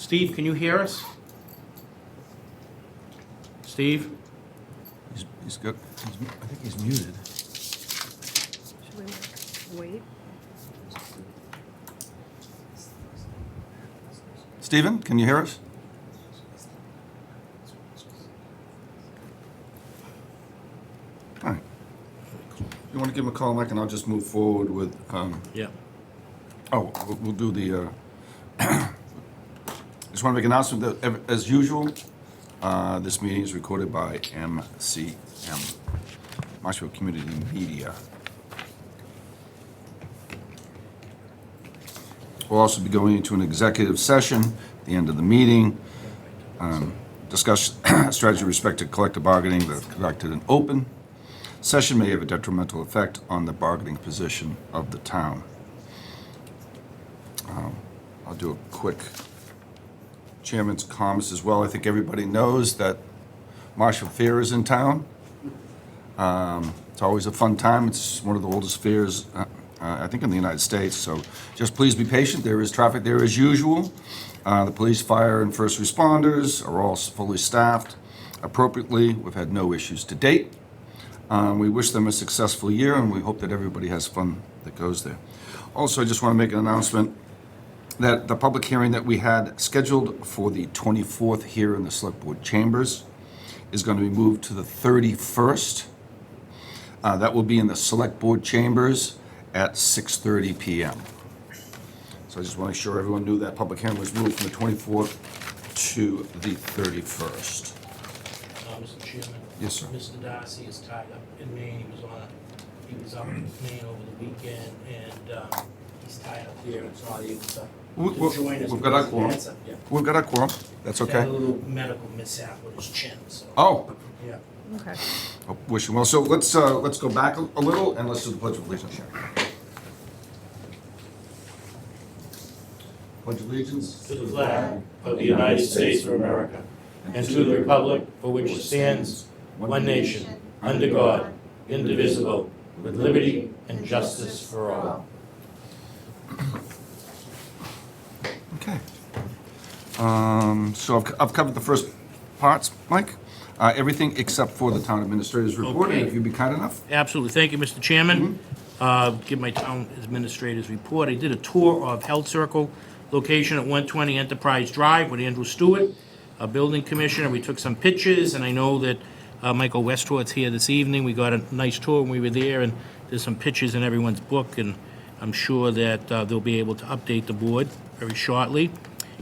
Steve, can you hear us? Steve? He's got, I think he's muted. Should we wait? Stephen, can you hear us? All right. You want to give him a call, Mike, and I'll just move forward with, Yeah. we'll do the, just want to make an announcement that, as usual, this meeting is recorded by MCM, Marshfield Community Media. We'll also be going into an executive session at the end of the meeting. Discuss strategy with respect to collective bargaining that conducted in open session may have a detrimental effect on the bargaining position of the town. I'll do a quick chairman's comments as well. I think everybody knows that Marshfield Fair is in town. It's always a fun time. It's one of the oldest fairs, I think, in the United States. So just please be patient. There is traffic there as usual. The police, fire, and first responders are all fully staffed appropriately. We've had no issues to date. We wish them a successful year, and we hope that everybody has fun that goes there. Also, I just want to make an announcement that the public hearing that we had scheduled for the 24th here in the Select Board Chambers is going to be moved to the 31st. That will be in the Select Board Chambers at 6:30 p.m. So I just want to make sure everyone knew that public hearing was moved from the 24th to the 31st. Mr. Chairman? Yes, sir. Mr. Darcy is tied up in Maine. He was up in Maine over the weekend, and he's tied up there and is not able to join us. We've got our quorum. Yeah. We've got our quorum. That's He okay. had a little medical mishap with his chin, so. Oh, Yeah. Okay. wish him well. So let's go back a little and let's do the Pledge of Allegiance. Pledge of Allegiance To the flag of the United States of America, and to the republic for which it stands, one nation, under God, indivisible, with liberty and justice for all. Okay. So I've covered the first parts, Mike. Everything except for the town administrator's report, and Okay. if you'd be kind enough. Absolutely. Thank you, Mr. Chairman. Give my town administrator's report. I did a tour of Health Circle location at 120 Enterprise Drive with Andrew Stewart, a building commissioner. We took some pictures, and I know that Michael Westwart's here this evening. We got a nice tour when we were there, and there's some pictures in everyone's book, and I'm sure that they'll be able to update the board very shortly.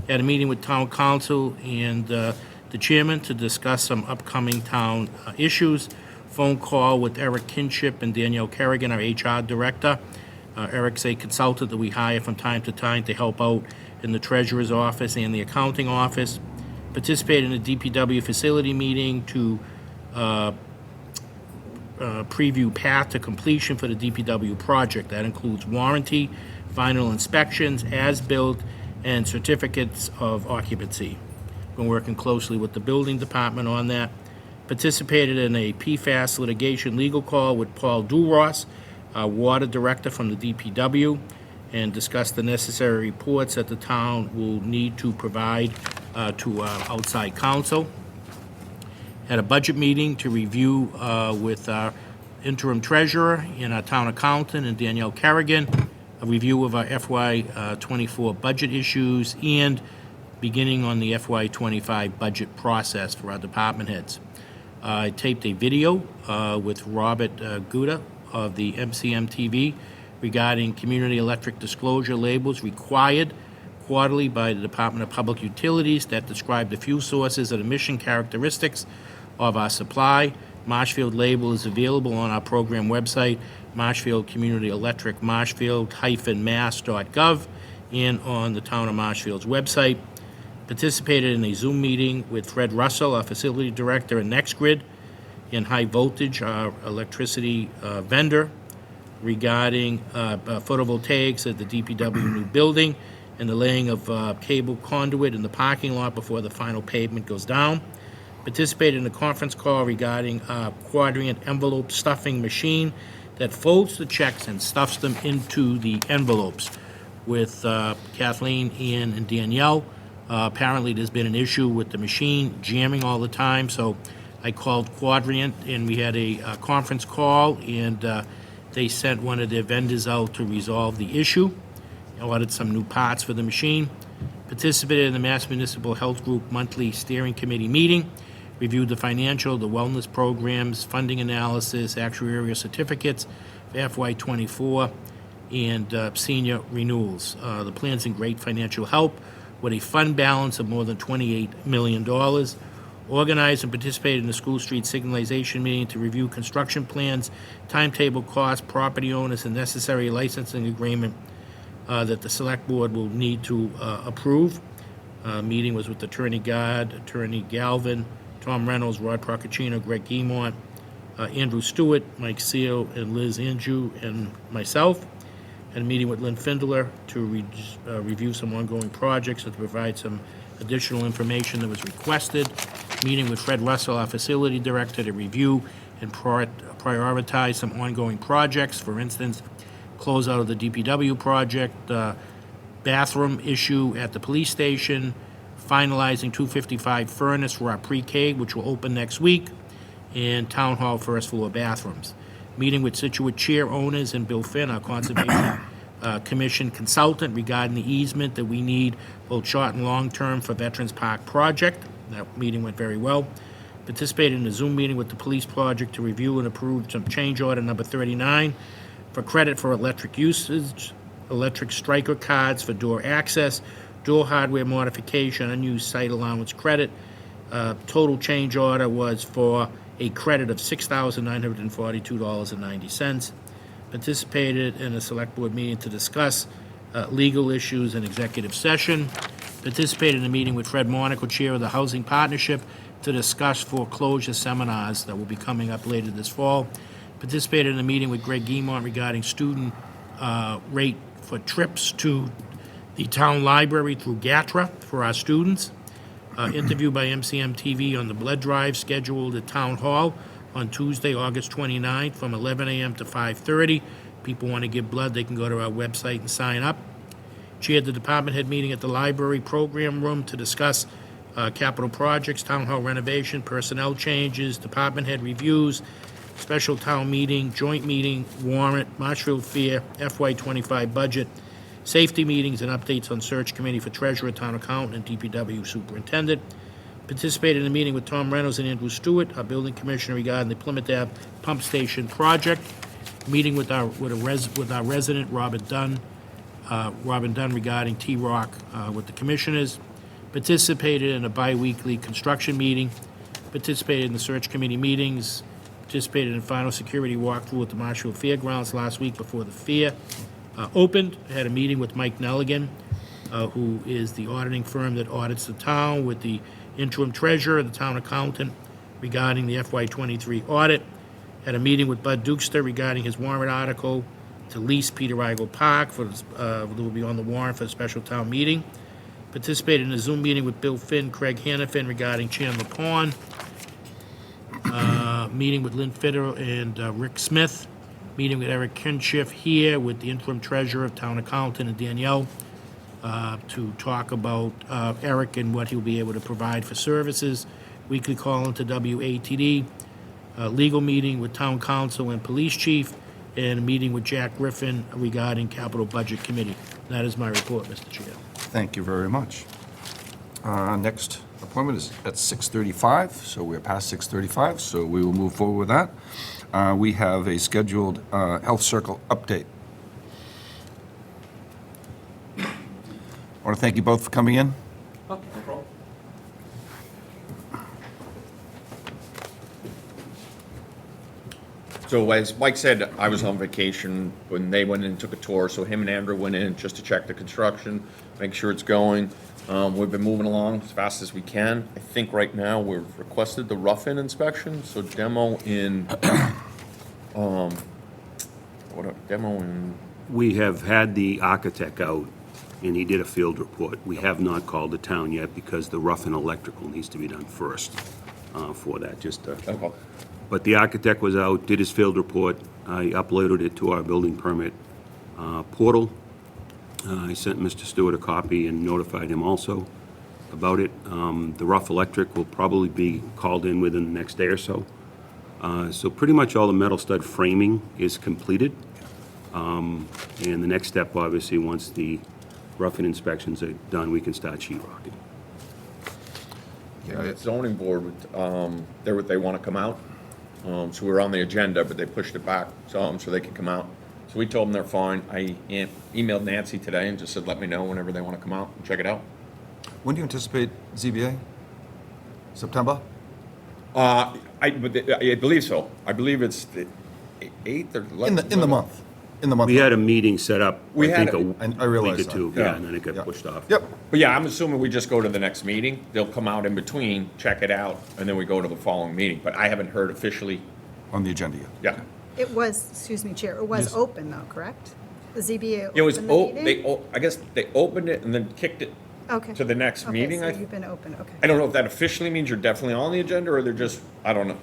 Had a meeting with town council and the chairman to discuss some upcoming town issues. Phone call with Eric Kinship and Danielle Kerrigan, our HR director. Eric's a consultant that we hire from time to time to help out in the treasurer's office and the accounting office. Participated in a DPW facility meeting to preview path to completion for the DPW project. That includes warranty, final inspections, as-built, and certificates of occupancy. Been working closely with the building department on that. Participated in a PFAS litigation legal call with Paul Duros, our water director from the DPW, and discussed the necessary reports that the town will need to provide to outside counsel. Had a budget meeting to review with our interim treasurer and our town accountant and Danielle Kerrigan, a review of our FY24 budget issues and beginning on the FY25 budget process for our department heads. I taped a video with Robert Guda of the MCM TV regarding community electric disclosure labels required quarterly by the Department of Public Utilities that describe the fuel sources and emission characteristics of our supply. Marshfield label is available on our program website, Marshfield Community Electric, marshfield-mass.gov, and on the Town of Marshfield's website. Participated in a Zoom meeting with Fred Russell, our facility director, and NextGrid, and High Voltage, our electricity vendor, regarding photovoltaics at the DPW new building and the laying of cable conduit in the parking lot before the final pavement goes down. Participated in a conference call regarding a quadrant envelope stuffing machine that folds the checks and stuffs them into the envelopes with Kathleen, Ian, and Danielle. Apparently, there's been an issue with the machine jamming all the time, so I called Quadrant, and we had a conference call, and they sent one of their vendors out to resolve the issue. Ordered some new parts for the machine. Participated in the Mass Municipal Health Group monthly steering committee meeting. Reviewed the financial, the wellness programs, funding analysis, actuarial certificates for FY24, and senior renewals. The plan's in great financial health with a fund balance of more than $28 million. Organized and participated in the School Street signalization meeting to review construction plans, timetable costs, property owners, and necessary licensing agreement that the Select Board will need to approve. Meeting was with Attorney Gard, Attorney Galvin, Tom Reynolds, Rod Procaccino, Greg Guimont, Andrew Stewart, Mike Seal, and Liz Andrew, and myself. And a meeting with Lynn Findler to review some ongoing projects and to provide some additional information that was requested. Meeting with Fred Russell, our facility director, to review and prioritize some ongoing projects. For instance, closeout of the DPW project, bathroom issue at the police station, finalizing 255 furnace for our pre-K, which will open next week, and town hall first floor bathrooms. Meeting with Situate chair owners and Bill Finn, our Conservation Commission consultant, regarding the easement that we need both short and long-term for Veterans Park project. That meeting went very well. Participated in a Zoom meeting with the police project to review and approve some change order number 39 for credit for electric usage, electric striker cards for door access, door hardware modification, unused site allowance credit. Total change order was for a credit of $6,942.90. Participated in a Select Board meeting to discuss legal issues in executive session. Participated in a meeting with Fred Monaco, Chair of the Housing Partnership, to discuss foreclosure seminars that will be coming up later this fall. Participated in a meeting with Greg Guimont regarding student rate for trips to the town library through GATRA for our students. Interview by MCM TV on the blood drive scheduled at Town Hall on Tuesday, August 29th from 11 a.m. to 5:30. People want to give blood, they can go to our website and sign up. Chaired the department head meeting at the library program room to discuss capital projects, town hall renovation, personnel changes, department head reviews, special town meeting, joint meeting, warrant, Marshfield Fair, FY25 budget, safety meetings, and updates on search committee for treasurer, town accountant, and DPW superintendent. Participated in a meeting with Tom Reynolds and Andrew Stewart, our building commissioner, regarding the Plymouth Ave pump station project. Meeting with our resident, Robin Dunn regarding T-Rock with the commissioners. Participated in a bi-weekly construction meeting. Participated in the search committee meetings. Participated in final security walkthrough at the Marshfield Fairgrounds last week before the fair opened. Had a meeting with Mike Nelligan, who is the auditing firm that audits the town, with the interim treasurer, the town accountant, regarding the FY23 audit. Had a meeting with Bud Dukester regarding his warrant article to lease Peter Igoe Park that will be on the warrant for a special town meeting. Participated in a Zoom meeting with Bill Finn, Craig Hannafin regarding Chandler Pond. Meeting with Lynn Fitter and Rick Smith. Meeting with Eric Kinshiff here with the interim treasurer, town accountant, and Danielle to talk about Eric and what he'll be able to provide for services. Weekly call into WATD. Legal meeting with town council and police chief, and a meeting with Jack Griffin regarding capital budget committee. That is my report, Mr. Chair. Thank you very much. Next appointment is at 6:35, so we're past 6:35, so we will move forward with that. We have a scheduled health circle update. I want to thank you both for coming in. Oh, no problem. So as Mike said, I was on vacation when they went in and took a tour, so him and Andrew went in just to check the construction, make sure it's going. We've been moving along as fast as we can. I think right now we've requested the rough-in inspection, so demo in, We have had the architect out, and he did a field report. We have not called the town yet because the rough and electrical needs to be done first for that, okay. But the architect was out, did his field report. I uploaded it to our building permit portal. I sent Mr. Stewart a copy and notified him also. about it. The rough electric will probably be called in within the next day or so. So pretty much all the metal stud framing is completed. And the next step, obviously, once the roughing inspections are done, we can start sheet rocking. Yeah, The zoning board, they want to come out. So we were on the agenda, but they pushed it back so they could come out. So we told them they're fine. I emailed Nancy today and just said, let me know whenever they want to come out and check it out. When do you anticipate ZBA? September? I believe so. I believe it's the 8th or 11th. In the month. In the month. We had a meeting set up, We I had think, it. a I week realize or that. two, Yeah. yeah, and then it Yeah. got pushed off. Yep. But yeah, I'm assuming we just go to the next meeting. They'll come out in between, check it out, and then we go to the following meeting. But I haven't heard officially. On the agenda yet. Yeah. It was, excuse me, Chair, it was Yes. open though, correct? The ZBA It was, opened the meeting? I guess they opened it and then kicked it Okay. to the next Okay, meeting. so I you've been open, okay. don't know if that officially means you're definitely on the agenda or they're just, I don't know.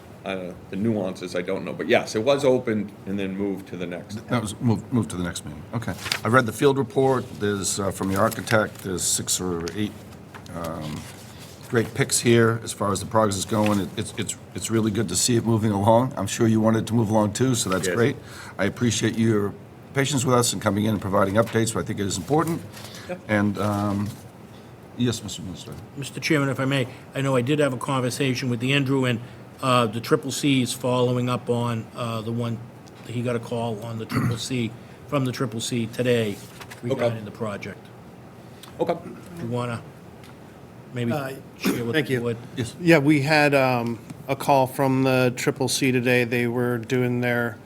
The nuances, I don't know. But yes, it was opened and then moved to the next. That was moved to the next meeting. Okay. I've read the field report. There's, from the architect, there's 6 or 8 great picks here as far as the progress is going. It's really good to see it moving along. I'm sure you wanted it to move along too, so that's Yes. great. I appreciate your patience with us and coming in and providing updates, but I think it is important. And, yes, Mr. Administrator. Mr. Chairman, if I may, I know I did have a conversation with Andrew, and the Triple C is following up on the one, he got a call on the Triple C, from the Triple C today regarding the project. Okay. Do you want to maybe share with thank the you. board? Yes. Yeah, we had a call from the Triple C today. They were doing their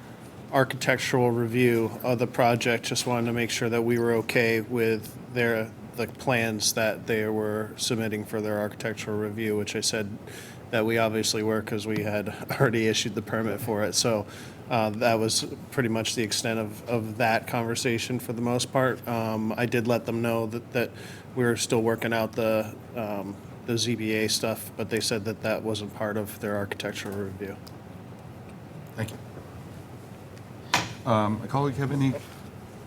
architectural review of the project. Just wanted to make sure that we were okay with the plans that they were submitting for their architectural review, which I said that we obviously were because we had already issued the permit for it. So that was pretty much the extent of that conversation for the most part. I did let them know that we were still working out the ZBA stuff, but they said that that wasn't part of their architectural review. Thank you. My colleague have any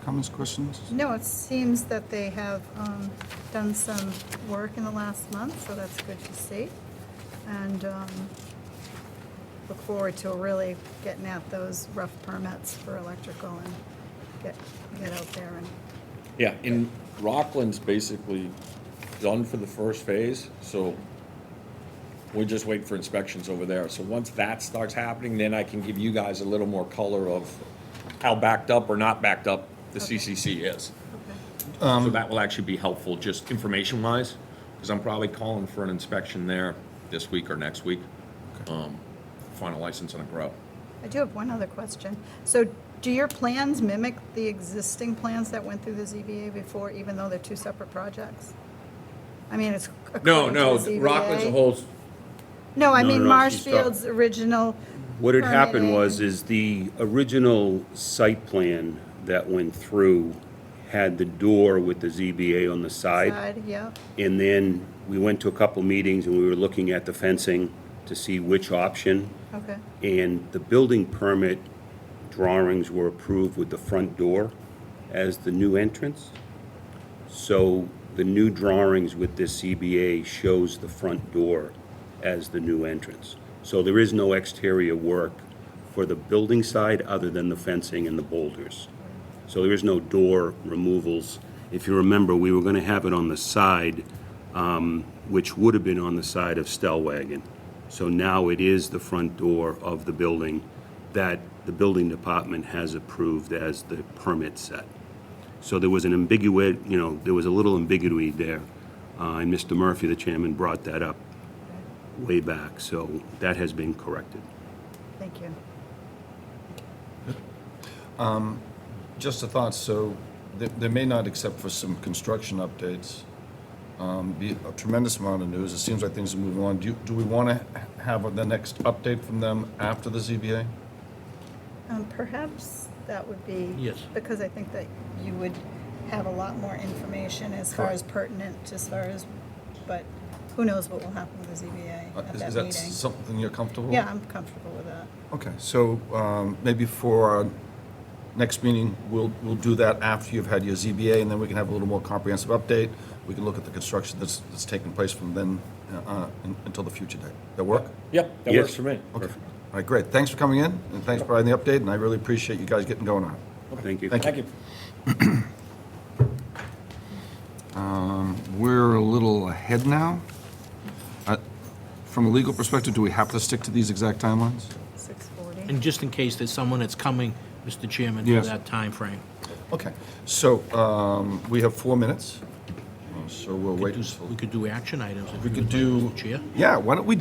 comments, questions? No, it seems that they have done some work in the last month, so that's good to see. And look forward to really getting at those rough permits for electrical and get out there and, Yeah, in Rockland's basically done for the first phase, so we're just waiting for inspections over there. So once that starts happening, then I can give you guys a little more color of how backed up or not backed up the CCC is. okay. So that will actually be helpful, just information-wise, because I'm probably calling for an inspection there this week or next week. Final license on a grow. I do have one other question. So do your plans mimic the existing plans that went through the ZBA before, even though they're two separate projects? I mean, it's No, according no, to the Rockland's a ZBA. whole, No, I No, mean no, she's Marshfield's original What had happened was, permitting. is the original site plan that went through had the door with the ZBA on the side. Yeah, And then we went to a couple meetings and we were looking at the fencing to see which option. okay, And the building permit drawings were approved with the front door as the new entrance. So the new drawings with this CBA shows the front door as the new entrance. So there is no exterior work for the building side other than the fencing and the boulders. So there is no door removals. If you remember, we were gonna have it on the side, which would have been on the side of Stellwagen. So now it is the front door of the building that the building department has approved as the permit set. So there was an ambiguity, there was a little ambiguity there. And Mr. Murphy, the chairman, brought that up way back. So that has been corrected. thank you. Just a thought, so they may not, except for some construction updates, be a tremendous amount of news. It seems like things are moving on. Do we want to have the next update from them after the ZBA? Perhaps that would be. Yes. Because I think that you would have a lot more information as far as pertinent, but who knows what will happen with the ZBA at Is that that meeting. something you're comfortable with? Yeah, I'm comfortable with that. Okay, so maybe for our next meeting, we'll do that after you've had your ZBA, and then we can have a little more comprehensive update. We can look at the construction that's taking place from then until the future date. That work? Yep, that Yes. works for me. Okay. All right, great. Thanks for coming in, and thanks for providing the update, and I really appreciate you guys getting going on it. Thank you. Thank you. Thank you. We're a little ahead now. From a legal perspective, do we have to stick to these exact timelines? 6:40. And just in case there's someone that's coming, Mr. Chairman, for Yes. that time frame. Okay, so we have 4 minutes, so we'll wait. We could do action items if We you could would like, do, Mr. Chair. yeah, why don't we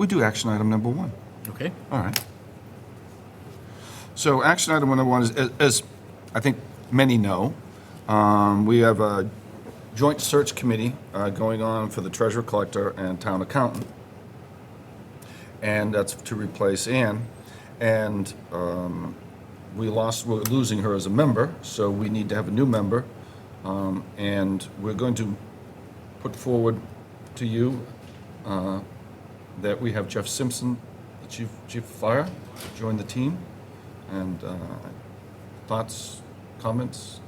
do action item number 1? Okay? All right. So action item number 1 is, as I think many know, we have a joint search committee going on for the treasurer collector and town accountant. And that's to replace Ann. And we're losing her as a member, so we need to have a new member. And we're going to put forward to you that we have Jeff Simpson, the chief of fire, join the team. And thoughts, comments?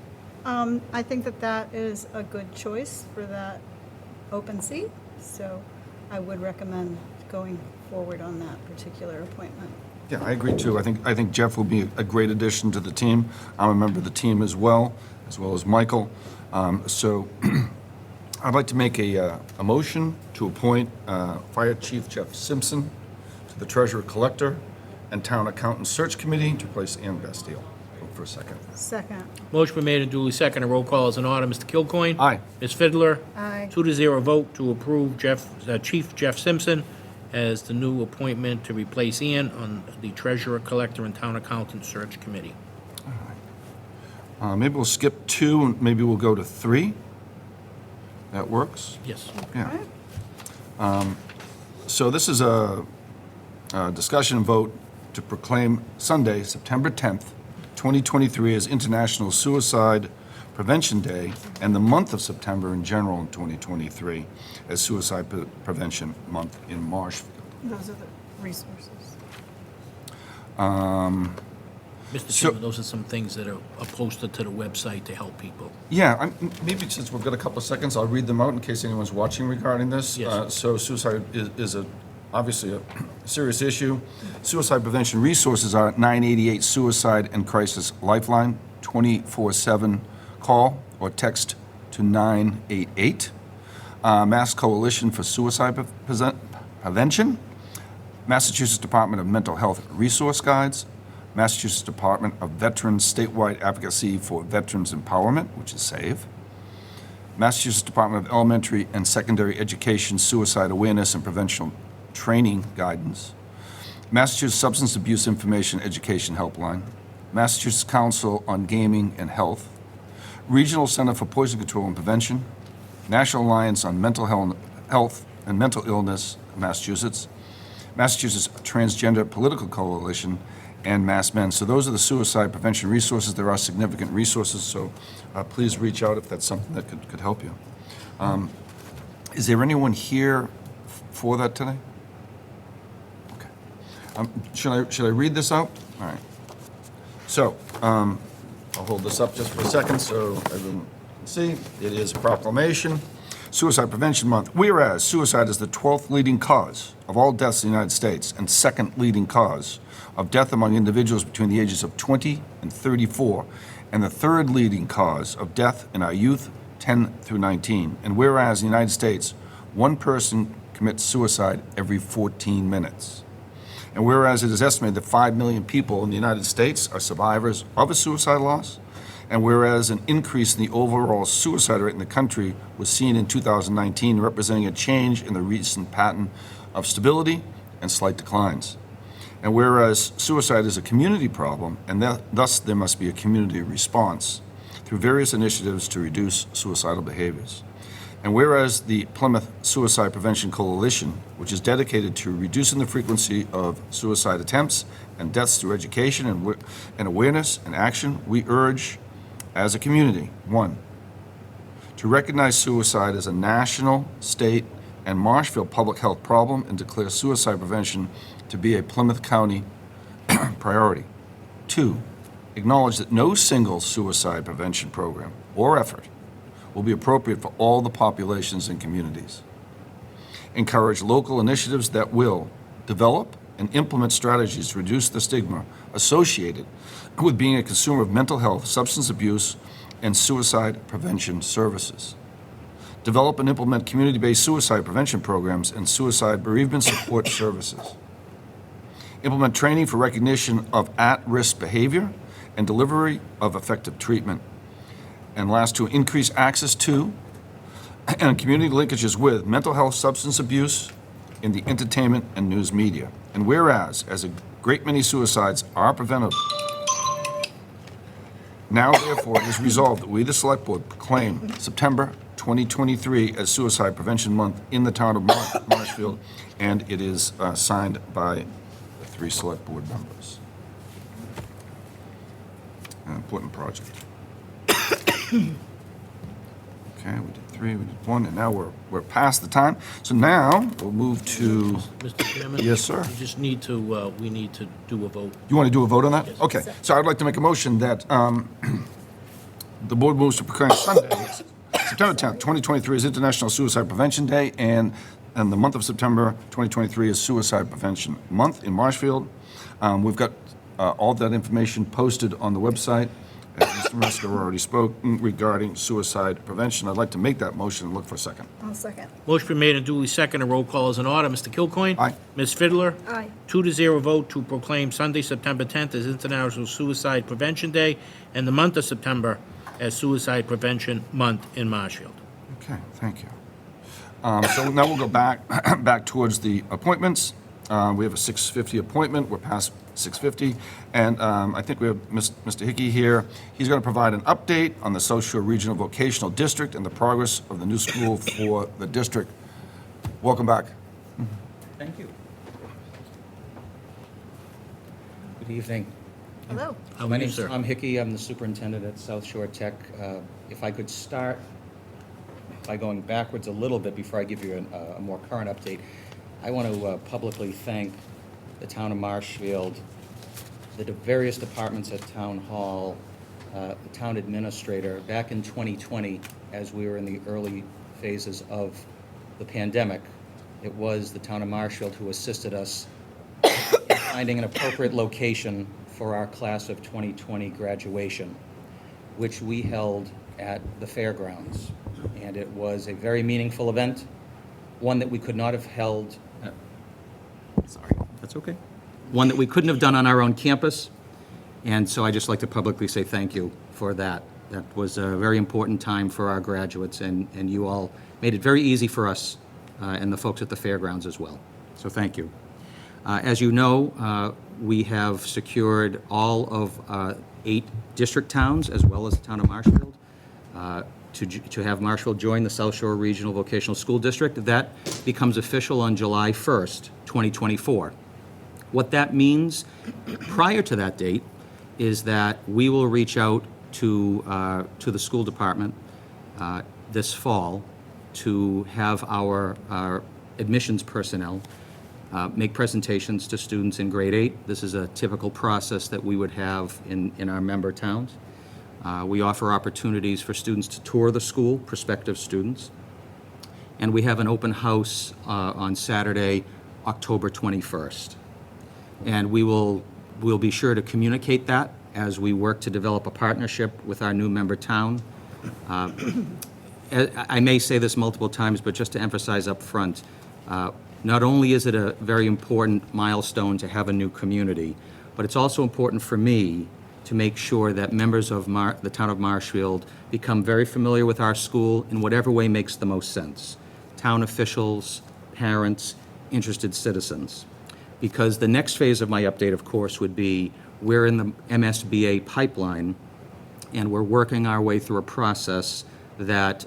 I think that is a good choice for that open seat, so I would recommend going forward on that particular appointment. Yeah, I agree too. I think Jeff will be a great addition to the team. I'm a member of the team as well as Michael. So I'd like to make a motion to appoint Fire Chief Jeff Simpson to the Treasurer Collector and Town Accountant Search Committee to replace Ann Bastille. Vote for a second. Second. Motion been made and duly seconded. Roll call is in order. Mr. Kilcoyne? Aye. Ms. Fiddler? Aye. 2-0 vote to approve Chief Jeff Simpson as the new appointment to replace Ian on the Treasurer, Collector, and Town Accountant Search Committee. Maybe we'll skip 2 and maybe we'll go to 3. That works? Yes. Yeah. So this is a discussion and vote to proclaim Sunday, September 10th, 2023 as International Suicide Prevention Day and the month of September in general in 2023 as Suicide Prevention Month in Marshfield. Those are the resources. Mr. So- Chairman, those are some things that are posted to the website to help people. Yeah, maybe since we've got a couple of seconds, I'll read them out in case anyone's watching regarding this. Yes. So suicide is obviously a serious issue. Suicide prevention resources are 988 Suicide and Crisis Lifeline, 24/7 call or text to 988. Mass Coalition for Suicide Prevention, Massachusetts Department of Mental Health Resource Guides, Massachusetts Department of Veterans Statewide Advocacy for Veterans Empowerment, which is SAVE, Massachusetts Department of Elementary and Secondary Education Suicide Awareness and Prevention Training Guidance, Massachusetts Substance Abuse Information Education Helpline, Massachusetts Council on Gaming and Health, Regional Center for Poison Control and Prevention, National Alliance on Mental Health and Mental Illness, Massachusetts, Massachusetts Transgender Political Coalition, and Mass Men. So those are the suicide prevention resources. There are significant resources, so please reach out if that's something that could help you. Is there anyone here for that today? Okay. Should I read this out? All right. So I'll hold this up just for a second so everyone can see. It is a proclamation. Suicide Prevention Month. Whereas suicide is the 12th leading cause of all deaths in the United States and second leading cause of death among individuals between the ages of 20 and 34, and the third leading cause of death in our youth, 10 through 19. And whereas in the United States, one person commits suicide every 14 minutes. And whereas it is estimated that 5 million people in the United States are survivors of a suicide loss, and whereas an increase in the overall suicide rate in the country was seen in 2019, representing a change in the recent pattern of stability and slight declines. And whereas suicide is a community problem, and thus there must be a community response through various initiatives to reduce suicidal behaviors. And whereas the Plymouth Suicide Prevention Coalition, which is dedicated to reducing the frequency of suicide attempts and deaths through education and awareness and action, we urge as a community, 1, to recognize suicide as a national, state, and Marshfield public health problem and declare suicide prevention to be a Plymouth County priority. 2, Acknowledge that no single suicide prevention program or effort will be appropriate for all the populations and communities. Encourage local initiatives that will develop and implement strategies to reduce the stigma associated with being a consumer of mental health, substance abuse, and suicide prevention services. Develop and implement community-based suicide prevention programs and suicide bereavement support services. Implement training for recognition of at-risk behavior and delivery of effective treatment. And last, to increase access to and community linkages with mental health, substance abuse in the entertainment and news media. And whereas, as a great many suicides are preventable, now therefore it is resolved that we, the Select Board, proclaim September 2023 as Suicide Prevention Month in the town of Marshfield, and it is signed by the 3 Select Board members. An important project. Okay, we did 3, we did 1, and now we're past the time. So now we'll move to, Mr. Chairman? Yes, sir. We just need to, we need to do a vote. you want to do a vote on that? Yes. Okay, so I'd like to make a motion that the board moves to proclaim Sunday, September 10th, 2023 is International Suicide Prevention Day, and the month of September 2023 is Suicide Prevention Month in Marshfield. We've got all that information posted on the website. As Mr. Metzger already spoke regarding suicide prevention. I'd like to make that motion and look for a second. I'll second. Motion been made and duly seconded. Roll call is in order. Mr. Kilcoyne? Aye. Ms. Fiddler? Aye. 2-0 vote to proclaim Sunday, September 10th as International Suicide Prevention Day and the month of September as Suicide Prevention Month in Marshfield. Okay, thank you. So now we'll go back towards the appointments. We have a 6:50 appointment. We're past 6:50. And I think we have Mr. Hickey here. He's going to provide an update on the South Shore Regional Vocational District and the progress of the new school for the district. Welcome back. Thank you. Good evening. Hello. How are My you, name's sir? Tom Hickey. I'm the superintendent at South Shore Tech. If I could start by going backwards a little bit before I give you a more current update, I want to publicly thank the town of Marshfield, the various departments at Town Hall, the town administrator. Back in 2020, as we were in the early phases of the pandemic, it was the town of Marshfield who assisted us in finding an appropriate location for our class of 2020 graduation, which we held at the fairgrounds. And it was a very meaningful event, one that we could not have held. Sorry, that's okay. One that we couldn't have done on our own campus. And so I just like to publicly say thank you for that. That was a very important time for our graduates, and you all made it very easy for us and the folks at the fairgrounds as well. So thank you. As you know, we have secured all of 8 district towns, as well as the town of Marshfield, to have Marshfield join the South Shore Regional Vocational School District. That becomes official on July 1st, 2024. What that means prior to that date is that we will reach out to the school department this fall to have our admissions personnel make presentations to students in grade 8. This is a typical process that we would have in our member towns. We offer opportunities for students to tour the school, prospective students. And we have an open house on Saturday, October 21st. And we'll be sure to communicate that as we work to develop a partnership with our new member town. I may say this multiple times, but just to emphasize up front, not only is it a very important milestone to have a new community, but it's also important for me to make sure that members of the town of Marshfield become very familiar with our school in whatever way makes the most sense. Town officials, parents, interested citizens. Because the next phase of my update, of course, would be we're in the MSBA pipeline, and we're working our way through a process that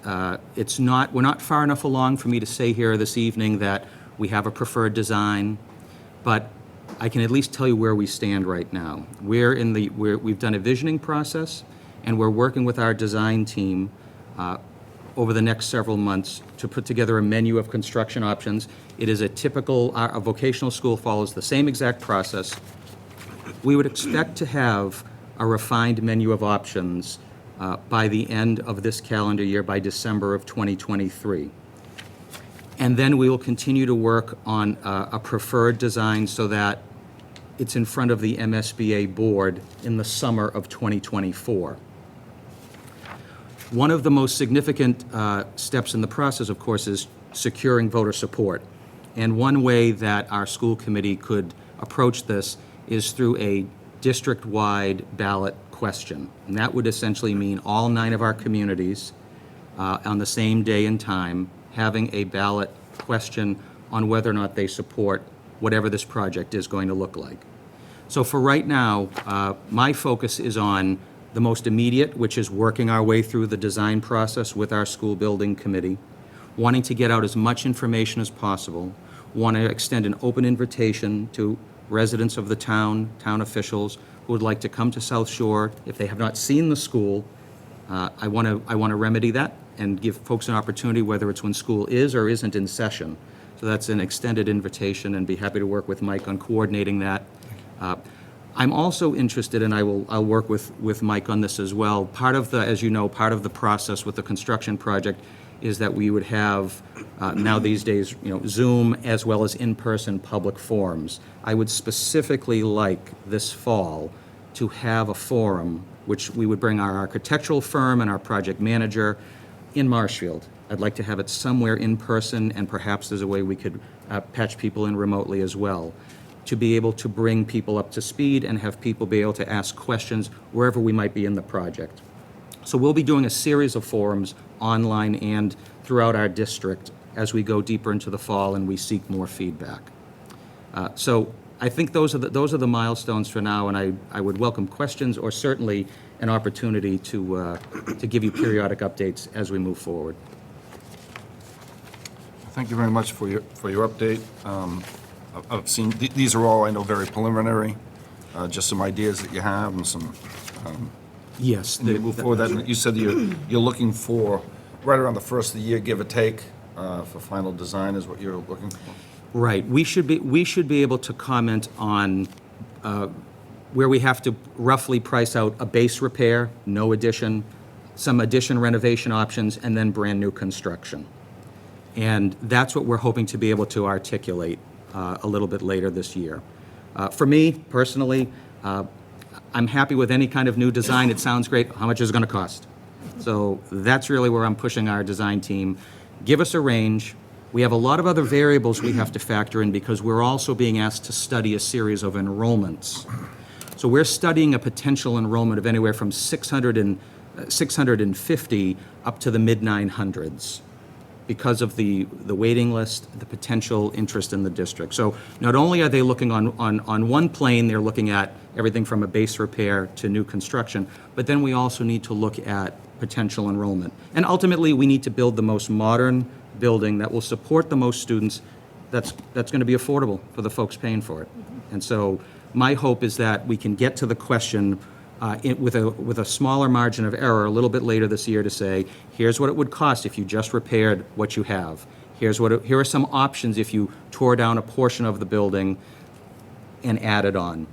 we're not far enough along for me to say here this evening that we have a preferred design, but I can at least tell you where we stand right now. We've done a visioning process, and we're working with our design team over the next several months to put together a menu of construction options. It is a a vocational school follows the same exact process. We would expect to have a refined menu of options by the end of this calendar year, by December of 2023. And then we will continue to work on a preferred design so that it's in front of the MSBA board in the summer of 2024. One of the most significant steps in the process, of course, is securing voter support. And one way that our school committee could approach this is through a district-wide ballot question. And that would essentially mean all 9 of our communities on the same day and time having a ballot question on whether or not they support whatever this project is going to look like. So for right now, my focus is on the most immediate, which is working our way through the design process with our school building committee, wanting to get out as much information as possible, want to extend an open invitation to residents of the town officials who would like to come to South Shore. If they have not seen the school, I want to remedy that and give folks an opportunity, whether it's when school is or isn't in session. So that's an extended invitation, and be happy to work with Mike on coordinating that. I'm also interested, and I'll work with Mike on this as well. Part of the, as you know, part of the process with the construction project is that we would have, now these days, Zoom as well as in-person public forums. I would specifically like this fall to have a forum, which we would bring our architectural firm and our project manager in Marshfield. I'd like to have it somewhere in person, and perhaps there's a way we could patch people in remotely as well, to be able to bring people up to speed and have people be able to ask questions wherever we might be in the project. So we'll be doing a series of forums online and throughout our district as we go deeper into the fall and we seek more feedback. So I think those are the milestones for now, and I would welcome questions or certainly an opportunity to give you periodic updates as we move forward. Thank you very much for your update. I've seen, these are all, I know, very preliminary, just some ideas that you have and some, Yes. and you move forward. That you said you're looking for, right around the first of the year, give or take, for final design is what you're looking for? Right. We should be able to comment on where we have to roughly price out a base repair, no addition, some addition renovation options, and then brand-new construction. And that's what we're hoping to be able to articulate a little bit later this year. For me, personally, I'm happy with any kind of new design. It sounds great. How much is it going to cost? So that's really where I'm pushing our design team. Give us a range. We have a lot of other variables we have to factor in because we're also being asked to study a series of enrollments. So we're studying a potential enrollment of anywhere from 650 up to the mid-900s because of the waiting list, the potential interest in the district. So not only are they looking on one plane, they're looking at everything from a base repair to new construction, but then we also need to look at potential enrollment. And ultimately, we need to build the most modern building that will support the most students, that's going to be affordable for the folks paying for it. And so my hope is that we can get to the question with a smaller margin of error a little bit later this year to say, here's what it would cost if you just repaired what you have. Here are some options if you tore down a portion of the building and added on.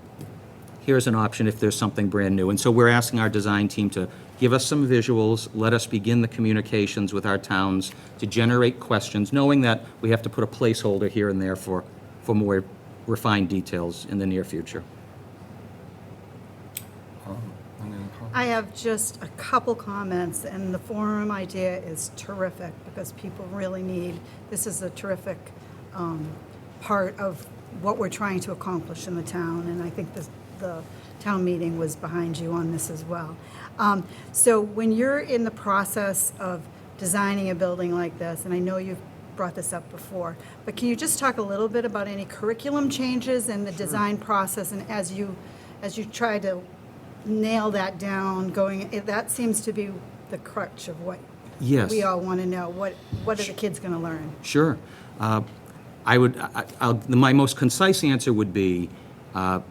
Here's an option if there's something brand new. And so we're asking our design team to give us some visuals, let us begin the communications with our towns to generate questions, knowing that we have to put a placeholder here and there for more refined details in the near future. I have just a couple comments, and the forum idea is terrific because people really need, this is a terrific part of what we're trying to accomplish in the town, and I think the town meeting was behind you on this as well. So when you're in the process of designing a building like this, and I know you've brought this up before, but can you just talk a little bit about any curriculum changes in the design process, and as you try to nail that down, that seems to be the crutch of what Yes. we all want to know. What are the kids going to learn? Sure. My most concise answer would be the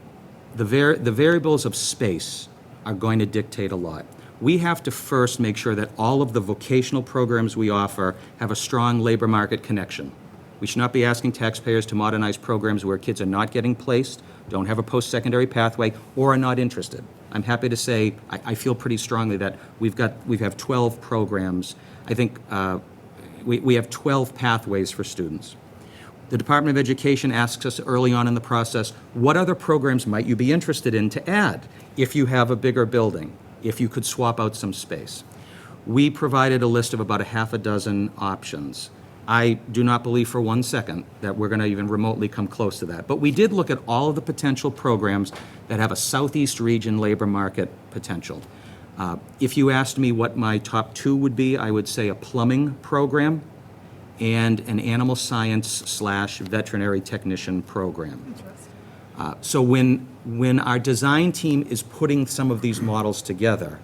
variables of space are going to dictate a lot. We have to first make sure that all of the vocational programs we offer have a strong labor market connection. We should not be asking taxpayers to modernize programs where kids are not getting placed, don't have a post-secondary pathway, or are not interested. I'm happy to say, I feel pretty strongly that we have 12 programs. I think we have 12 pathways for students. The Department of Education asks us early on in the process, what other programs might you be interested in to add if you have a bigger building, if you could swap out some space? We provided a list of about a half a dozen options. I do not believe for 1 second that we're going to even remotely come close to that. But we did look at all of the potential programs that have a Southeast region labor market potential. If you asked me what my top 2 would be, I would say a plumbing program and an animal science / veterinary technician program. Interesting. So when our design team is putting some of these models together,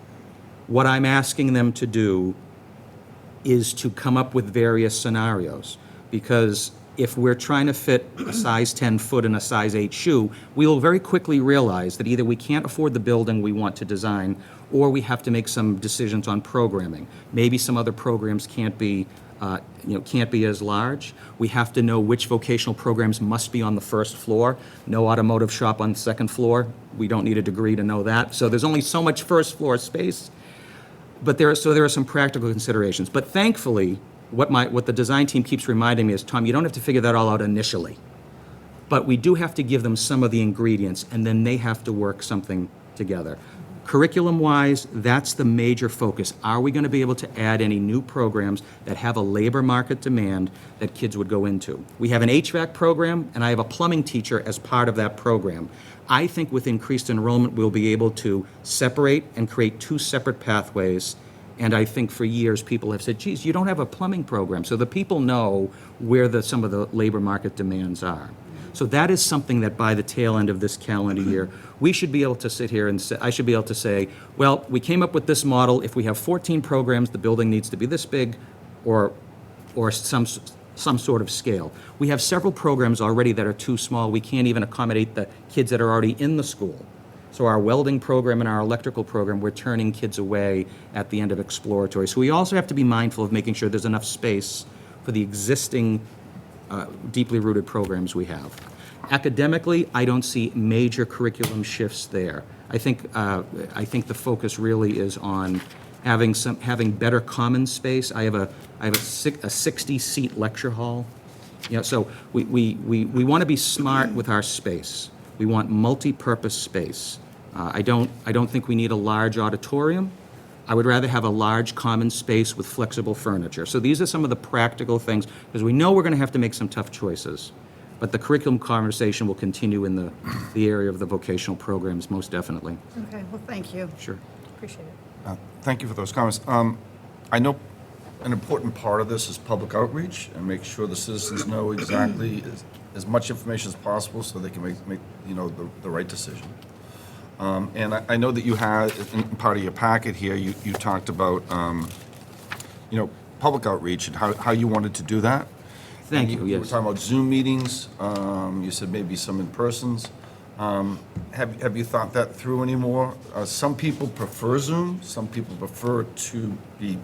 what I'm asking them to do is to come up with various scenarios. Because if we're trying to fit a size 10 foot in a size 8 shoe, we will very quickly realize that either we can't afford the building we want to design, or we have to make some decisions on programming. Maybe some other programs can't be as large. We have to know which vocational programs must be on the first floor. No automotive shop on the second floor. We don't need a degree to know that. So there's only so much first floor space. But there are some practical considerations. But thankfully, what the design team keeps reminding me is, Tom, you don't have to figure that all out initially. But we do have to give them some of the ingredients, and then they have to work something together. Curriculum-wise, that's the major focus. Are we going to be able to add any new programs that have a labor market demand that kids would go into? We have an HVAC program, and I have a plumbing teacher as part of that program. I think with increased enrollment, we'll be able to separate and create 2 separate pathways. And I think for years, people have said, geez, you don't have a plumbing program. So the people know where some of the labor market demands are. So that is something that by the tail end of this calendar year, we should be able to sit here and say, I should be able to say, well, we came up with this model. If we have 14 programs, the building needs to be this big, or some sort of scale. We have several programs already that are too small. We can't even accommodate the kids that are already in the school. So our welding program and our electrical program, we're turning kids away at the end of exploratory. So we also have to be mindful of making sure there's enough space for the existing deeply rooted programs we have. Academically, I don't see major curriculum shifts there. I think the focus really is on having better common space. I have a 60-seat lecture hall. So we want to be smart with our space. We want multi-purpose space. I don't think we need a large auditorium. I would rather have a large common space with flexible furniture. So these are some of the practical things, because we know we're going to have to make some tough choices. But the curriculum conversation will continue in the area of the vocational programs, most definitely. Okay, well, thank you. Sure. Appreciate it. Thank you for those comments. I know an important part of this is public outreach and make sure the citizens know exactly as much information as possible so they can make the right decision. And I know that you had, in part of your packet here, you talked about, public outreach and how you wanted to do that. Thank you, You were yes. talking about Zoom meetings. You said maybe some in-persons. Have you thought that through anymore? Some people prefer Zoom. Some people prefer to be.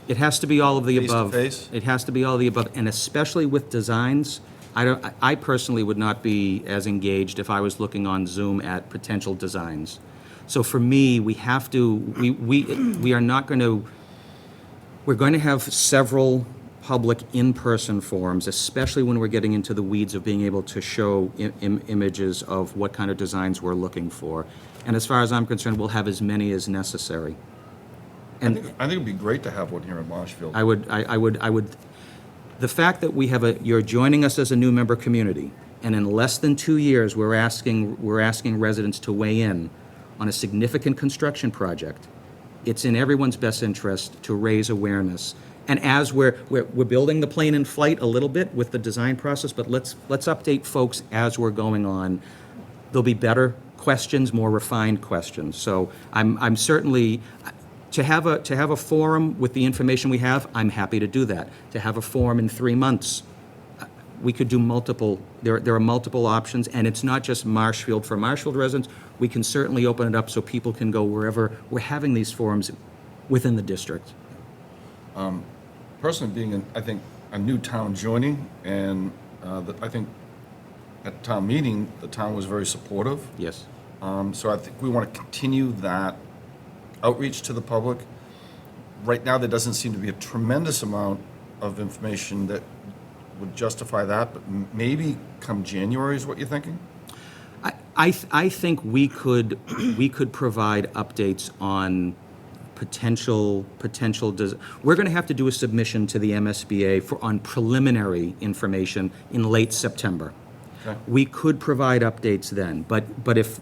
It has to be all of the above. Face-to-face? It has to be all of the above, and especially with designs. I personally would not be as engaged if I was looking on Zoom at potential designs. So for me, we have to, we are not going to, we're going to have several public in-person forums, especially when we're getting into the weeds of being able to show images of what kind of designs we're looking for. And as far as I'm concerned, we'll have as many as necessary. I think it'd be great to have one here in Marshfield. I would. The fact that you're joining us as a new member community, and in less than 2 years, we're asking residents to weigh in on a significant construction project. It's in everyone's best interest to raise awareness. And as we're building the plane in flight a little bit with the design process, but let's update folks as we're going on. There'll be better questions, more refined questions. So I'm certainly. To have a forum with the information we have, I'm happy to do that. To have a forum in 3 months, we could do multiple. There are multiple options, and it's not just Marshfield for Marshfield residents. We can certainly open it up so people can go wherever we're having these forums within the district. Personally, being I think a new town joining, and I think at town meeting the town was very supportive. Yes. So I think we want to continue that outreach to the public. Right now, there doesn't seem to be a tremendous amount of information that would justify that, but maybe come January is what you're thinking? I think we could provide updates on potential, we're going to have to do a submission to the MSBA on preliminary information in late September. Okay. We could provide updates then, but if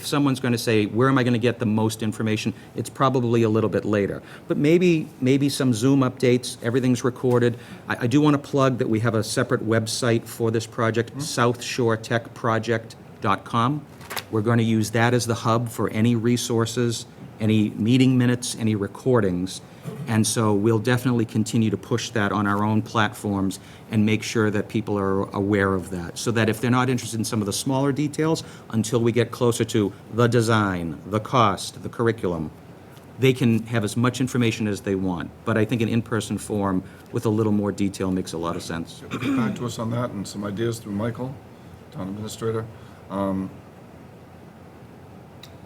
someone's going to say, where am I going to get the most information, it's probably a little bit later. But maybe some Zoom updates, everything's recorded. I do want to plug that we have a separate website for this project, southshoretechproject.com. We're going to use that as the hub for any resources, any meeting minutes, any recordings. And so we'll definitely continue to push that on our own platforms and make sure that people are aware of that. So that if they're not interested in some of the smaller details, until we get closer to the design, the cost, the curriculum, they can have as much information as they want. But I think an in-person forum with a little more detail makes a lot of sense. Get back to us on that and some ideas through Michael, town administrator.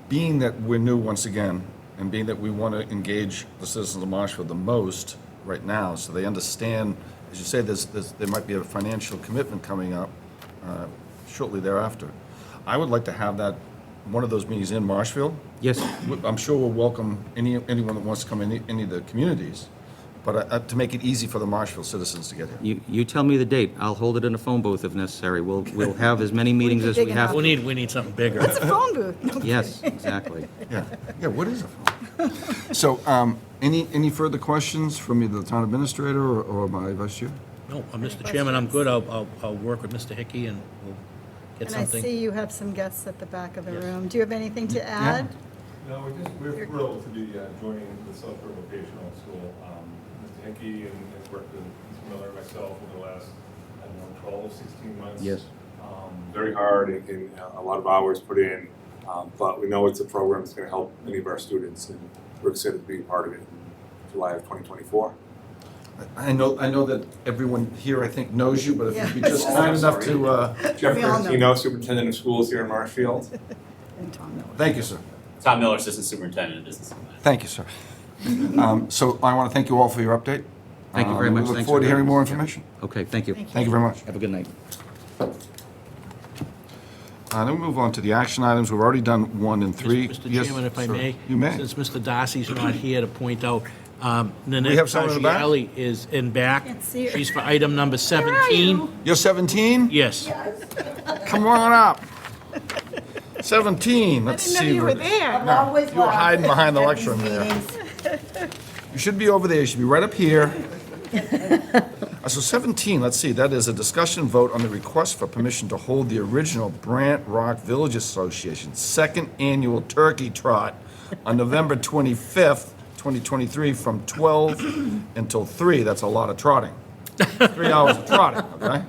Being that we're new once again, and being that we want to engage the citizens of Marshfield the most right now, so they understand, as you say, there might be a financial commitment coming up shortly thereafter. I would like to have that, one of those meetings in Marshfield. Yes. I'm sure we'll welcome anyone that wants to come in any of the communities, but to make it easy for the Marshfield citizens to get here. You tell me the date. I'll hold it in a phone booth if necessary. We'll have as many meetings as we big have. enough. We need something bigger. It's a phone booth. Yes, exactly. Yeah, what is a phone? So, any further questions from either the town administrator or my vice chair? No, Mr. Chairman, I'm good. I'll work with Mr. Hickey and we'll get And I something. see you have some guests at the back of the Yes. room. Do you have anything to add? No, we're thrilled to be joining the South Shore Vocational School. Mr. Hickey and worked with Mr. Miller and myself over the last, 12, 16 months. Yes. Very hard and a lot of hours put in, but we know it's a program that's going to help many of our students, and we're excited to be part of it in July of 2024. I know that everyone here, I think, knows you, but if you'd be Yeah. just kind enough to, Jeff We all know. Bertino, Superintendent of Schools here in Marshfield. And Tom Miller. thank you, sir. Tom Miller, Assistant Superintendent of Business and Finance. Thank you, sir. So I want to thank you all for your update. Thank you very much. We look Thanks forward to for hearing having more us. information. Okay, thank you. Thank you very much. Have a good night. Then we move on to the action items. We've already done 1 and 3. Mr. Yes, Chairman, if I sir. may? You may. Since Mr. Darcy's not here to point out, We Nanette have someone in the back? Pagiali is in back. Can't see her. She's for item number 17. You're 17? Yes. Come on up. 17, let's see. I didn't know you were where- there. No, you were hiding behind the lectern there. You should be over there, you should be right up here. So 17, let's see, that is a discussion vote on the request for permission to hold the original Brant Rock Village Association second annual turkey trot on November 25th, 2023, from 12 until 3. That's a lot of trotting. 3 hours of trotting, okay?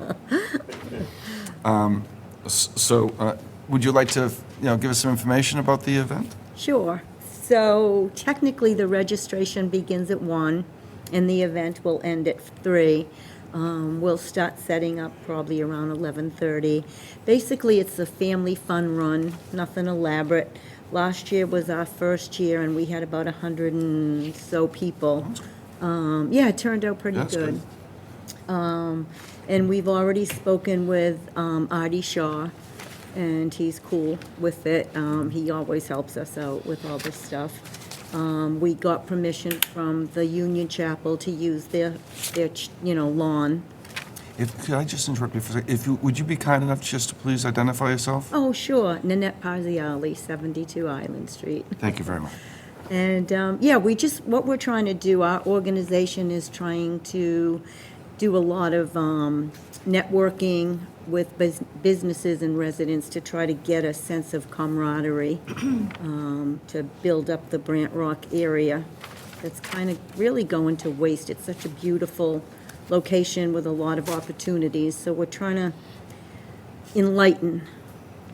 So, would you like to, give us some information about the event? Sure. So technically, the registration begins at 1, and the event will end at 3. We'll start setting up probably around 11:30. Basically, it's a family fun run, nothing elaborate. Last year was our first year, and we had about 100 and so people. Yeah, it turned out pretty That's good. And we've already spoken with Artie Shaw, and he's cool with it. He always helps us out with all this stuff. We got permission from the Union Chapel to use their lawn. Could I just interrupt you for a second? Would you be kind enough just to please identify yourself? Oh, sure, Nanette Parziali, 72 Island Street. Thank you very much. And, yeah, what we're trying to do, our organization is trying to do a lot of networking with businesses and residents to try to get a sense of camaraderie, to build up the Brant Rock area that's kind of really going to waste. It's such a beautiful location with a lot of opportunities, so we're trying to enlighten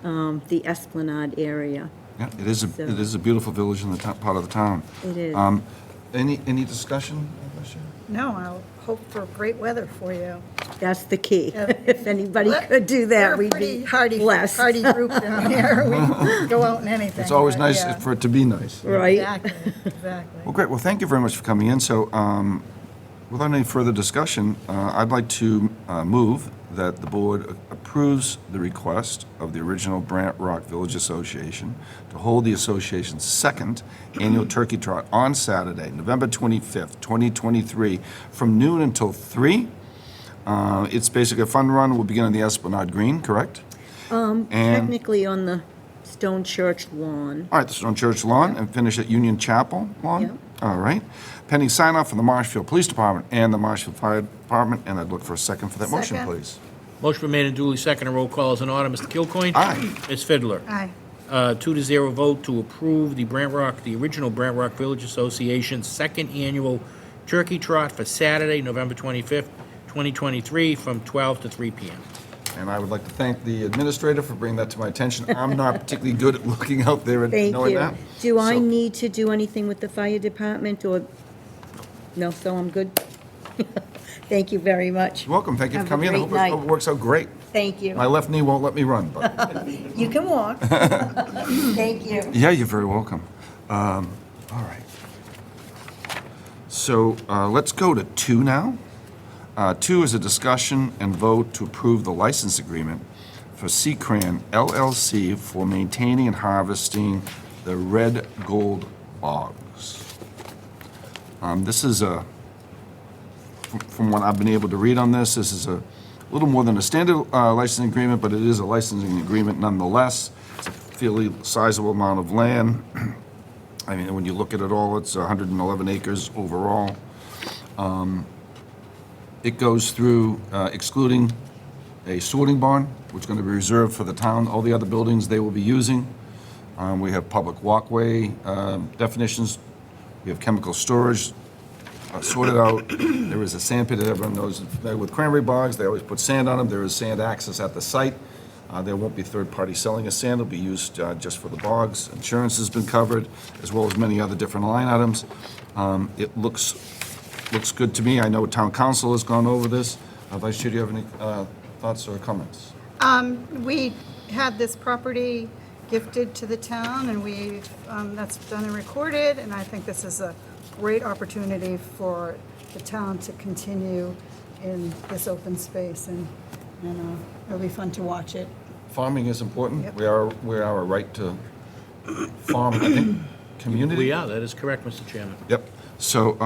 the Esplanade area. Yeah, it is a beautiful village in the part of the town. It is. Any discussion? No, I'll hope for great weather for you. That's the key. If anybody could do that, We're a we'd pretty be hardy blessed. group down here. We go out in anything. It's always but nice yeah. for it to be nice. Right? Exactly, exactly. Well, great. Well, thank you very much for coming in. So, without any further discussion, I'd like to move that the board approves the request of the original Brant Rock Village Association to hold the association's second annual turkey trot on Saturday, November 25th, 2023, from noon until 3. It's basically a fun run. We'll begin on the Esplanade Green, correct? And, Technically on the Stone Church lawn. all right, the Stone Church lawn, and finish at Union Chapel lawn? Yep. All right. Pending sign-off from the Marshfield Police Department and the Marshfield Fire Department, and I'd look for a second for that motion, Second. please. Motion been made and duly seconded. Roll call is in order. Mr. Kilcoyne? Aye. Ms. Fiddler? Aye. 2-0 vote to approve the original Brant Rock Village Association's second annual Turkey Trot for Saturday, November 25th, 2023, from 12 to 3 p.m. And I would like to thank the administrator for bringing that to my attention. I'm not particularly good at looking out there and Thank knowing you. that. Do I So- need to do anything with the fire department or, no, so I'm good? Thank you very much. You're welcome. Thank you for Have a coming in. I great hope it night. works out great. Thank you. My left knee won't let me run, but, You can walk. Thank you. yeah, you're very welcome. All right. So let's go to 2 now. 2 is a discussion and vote to approve the license agreement for Seacran LLC for maintaining and harvesting the red gold bogs. This is from what I've been able to read on this is a little more than a standard licensing agreement, but it is a licensing agreement nonetheless. It's a fairly sizable amount of land. I mean, when you look at it all, it's 111 acres overall. It goes through excluding a sorting barn, which is going to be reserved for the town. All the other buildings they will be using. We have public walkway definitions. We have chemical storage sorted out. There is a sand pit that everyone knows with cranberry bogs. They always put sand on them. There is sand access at the site. There won't be third-party selling of sand. It'll be used just for the bogs. Insurance has been covered, as well as many other different line items. It looks good to me. I know town council has gone over this. Vice Chair, do you have any thoughts or comments? We had this property gifted to the town, and that's done and recorded, and I think this is a great opportunity for the town to continue in this open space, and it'll be fun to watch it. Farming is important. Yep. We are a right to farm, I think, community. We are, that is correct, Mr. Chairman. Yep. So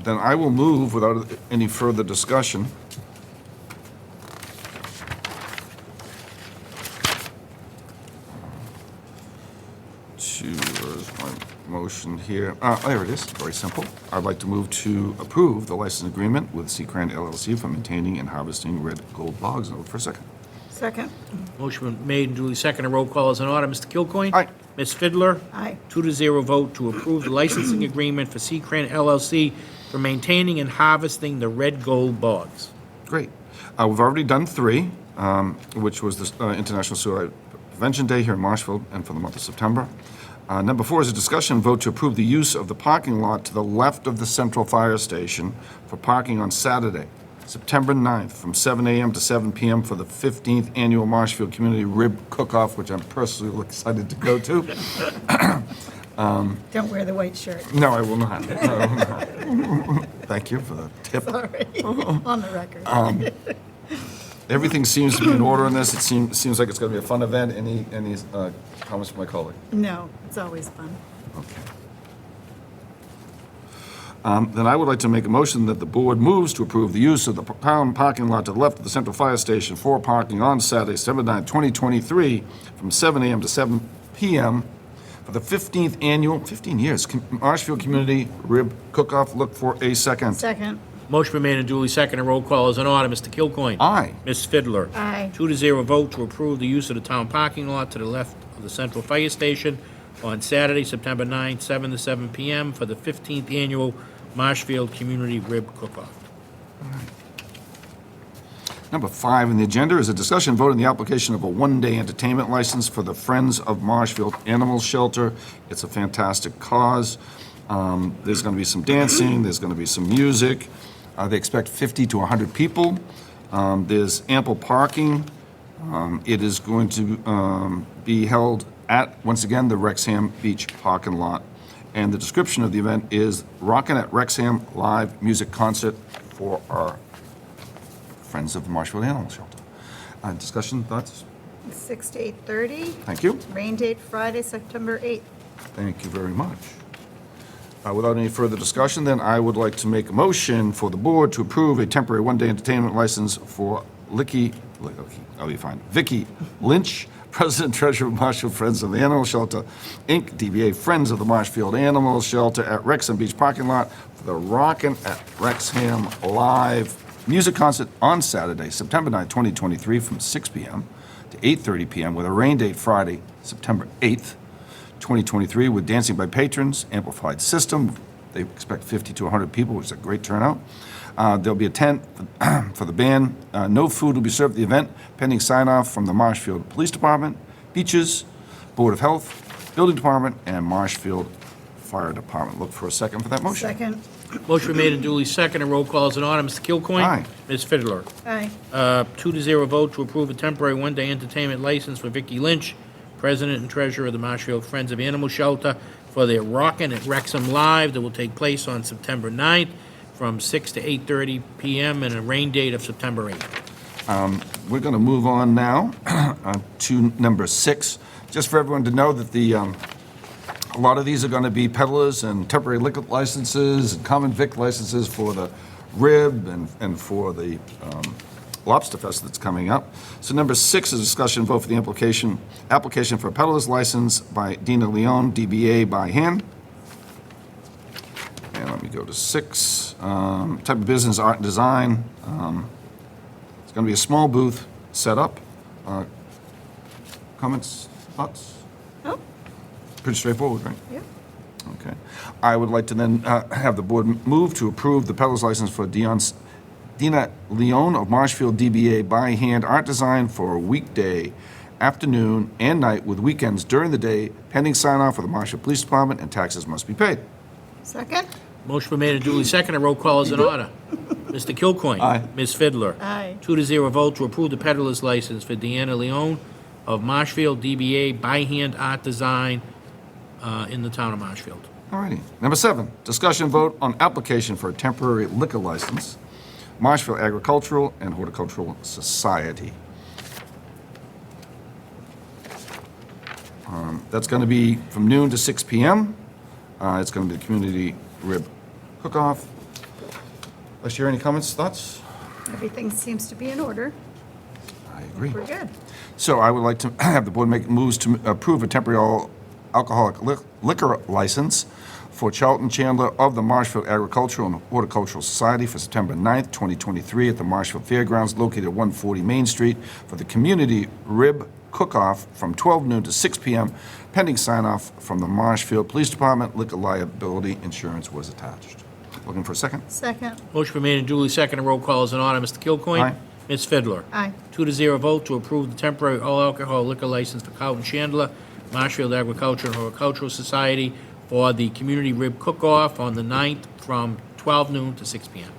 then I will move without any further discussion. Where's my motion here? There it is, very simple. I'd like to move to approve the license agreement with Seacran LLC for maintaining and harvesting red gold bogs. I'll look for a second. Second. Motion been made and duly seconded. Roll call is in order. Mr. Kilcoyne? Aye. Ms. Fiddler? Aye. 2-0 vote to approve the licensing agreement for Seacran LLC for maintaining and harvesting the red gold bogs. Great. We've already done 3, which was the International Suicide Prevention Day here in Marshfield and for the month of September. Number 4 is a discussion vote to approve the use of the parking lot to the left of the central fire station for parking on Saturday, September 9th, from 7 a.m. to 7 p.m. for the 15th Annual Marshfield Community Rib Cook-Off, which I'm personally excited to go to. Don't wear the white shirt. No, I will not. No, I will not. Thank you for the tip. Sorry, on the record. Everything seems to be in order in this. It seems like it's going to be a fun event. Any comments from my colleague? No, it's always fun. Okay. Then I would like to make a motion that the board moves to approve the use of the town parking lot to the left of the central fire station for parking on Saturday, September 9, 2023, from 7 a.m. to 7 p.m. for the 15th annual, 15 years, Marshfield Community Rib Cook-Off. Look for a second. Second. Motion been made and duly seconded. Roll call is in order. Mr. Kilcoyne? Aye. Ms. Fiddler? Aye. 2-0 vote to approve the use of the town parking lot to the left of the central fire station on Saturday, September 9th, 7 to 7 p.m. for the 15th annual Marshfield Community Rib Cook-Off. Number 5 on the agenda is a discussion vote on the application of a one-day entertainment license for the Friends of Marshfield Animal Shelter. It's a fantastic cause. There's going to be some dancing, there's going to be some music. They expect 50 to 100 people. There's ample parking. It is going to be held at, once again, the Wrexham Beach parking lot. And the description of the event is Rockin' at Wrexham live music concert for our friends of the Marshfield Animal Shelter. Discussion, thoughts? 6 to 8:30. Thank you. Rain date Friday, September 8th. Thank you very much. Without any further discussion, then I would like to make a motion for the board to approve a temporary one-day entertainment license for Vicky Lynch, President Treasurer of Marshfield Friends of the Animal Shelter, Inc., DBA Friends of the Marshfield Animal Shelter at Wrexham Beach parking lot for the Rockin' at Wrexham live music concert on Saturday, September 9, 2023, from 6 p.m. to 8:30 p.m. with a rain date Friday, September 8th, 2023, with dancing by patrons, amplified system. They expect 50 to 100 people, which is a great turnout. There'll be a tent for the band. No food will be served at the event, pending sign-off from the Marshfield Police Department, Beaches, Board of Health, Building Department, and Marshfield Fire Department. Look for a second for that motion. Second. Motion been made and duly seconded. Roll call is in order. Mr. Kilcoyne? Aye. Ms. Fiddler? Aye. 2-0 vote to approve a temporary one-day entertainment license for Vicky Lynch, President and Treasurer of the Marshfield Friends of Animal Shelter, for their Rockin' at Wrexham Live that will take place on September 9th from 6 to 8:30 p.m. and a rain date of September 8th. We're going to move on now to number 6. Just for everyone to know that a lot of these are going to be peddlers and temporary liquor licenses and common vic licenses for the Rib and for the Lobster Fest that's coming up. So number 6 is discussion vote for the application for a peddler's license by Dina Leone, DBA by hand. And let me go to 6. Type of business, art and design. It's going to be a small booth set up. Comments, thoughts? Oh, Pretty straightforward, right? yeah. Okay. I would like to then have the board move to approve the peddler's license for Dina Leone of Marshfield, DBA by hand art design for a weekday afternoon and night with weekends during the day, pending sign-off of the Marshfield Police Department, and taxes must be paid. Second. Motion been made and duly seconded. Roll call is in order. Mr. Kilcoyne? Aye. Ms. Fiddler? Aye. 2-0 vote to approve the peddler's license for Deanna Leone of Marshfield, DBA by hand art design in the town of Marshfield. All righty. Number 7, discussion vote on application for a temporary liquor license, Marshfield Agricultural and Horticultural Society. That's going to be from noon to 6 p.m. It's going to be the community rib cook-off. Let's hear any comments, thoughts? Everything seems to be in order. I agree. We're good. So I would like to have the board make moves to approve a temporary alcoholic liquor license for Charlton Chandler of the Marshfield Agricultural and Horticultural Society for September 9th, 2023 at the Marshfield Fairgrounds located at 140 Main Street for the community rib cook-off from 12 noon to 6 p.m. pending sign-off from the Marshfield Police Department. Liquor liability insurance was attached. Looking for a second? Second. Motion been made and duly seconded. Roll call is in order. Mr. Kilcoyne? Aye. Ms. Fiddler? Aye. 2-0 vote to approve the temporary all-alcohol liquor license for Carlton Chandler, Marshfield Agriculture and Horticultural Society for the community rib cook-off on the 9th from 12 noon to 6 p.m.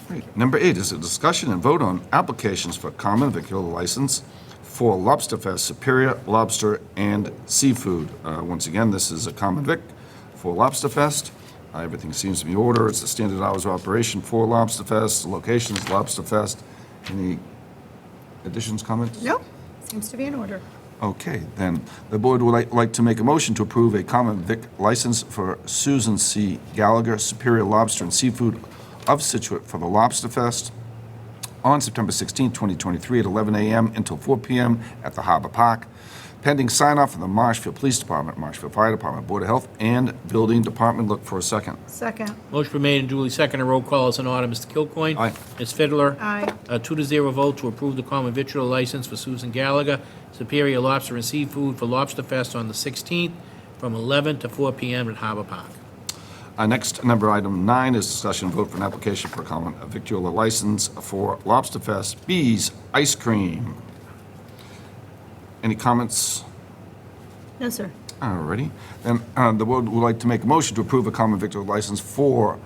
Great. Number 8 is a discussion and vote on applications for common vicular license for Lobster Fest, Superior Lobster and Seafood. Once again, this is a common vic for Lobster Fest. Everything seems to be in order. It's the standard hours of operation for Lobster Fest. The locations, Lobster Fest. Any additions, comments? Nope. Seems to be in order. Okay, then the board would like to make a motion to approve a common vic license for Susan C. Gallagher, Superior Lobster and Seafood of Situate for the Lobster Fest on September 16, 2023 at 11 a.m. until 4 p.m. at the Harbor Park, pending sign-off from the Marshfield Police Department, Marshfield Fire Department, Board of Health, and Building Department. Look for a second. Second. Motion been made and duly seconded. Roll call is in order. Mr. Kilcoyne? Aye. Ms. Fiddler? Aye. 2-0 vote to approve the common victual license for Susan Gallagher, Superior Lobster and Seafood for Lobster Fest on the 16th from 11 to 4 p.m. at Harbor Park. Next, number item 9 is discussion vote for an application for a common victualler license for Lobster Fest Bees Ice Cream. Any comments? No, sir. Alrighty. Then the board would like to make a motion to approve a common victualler license for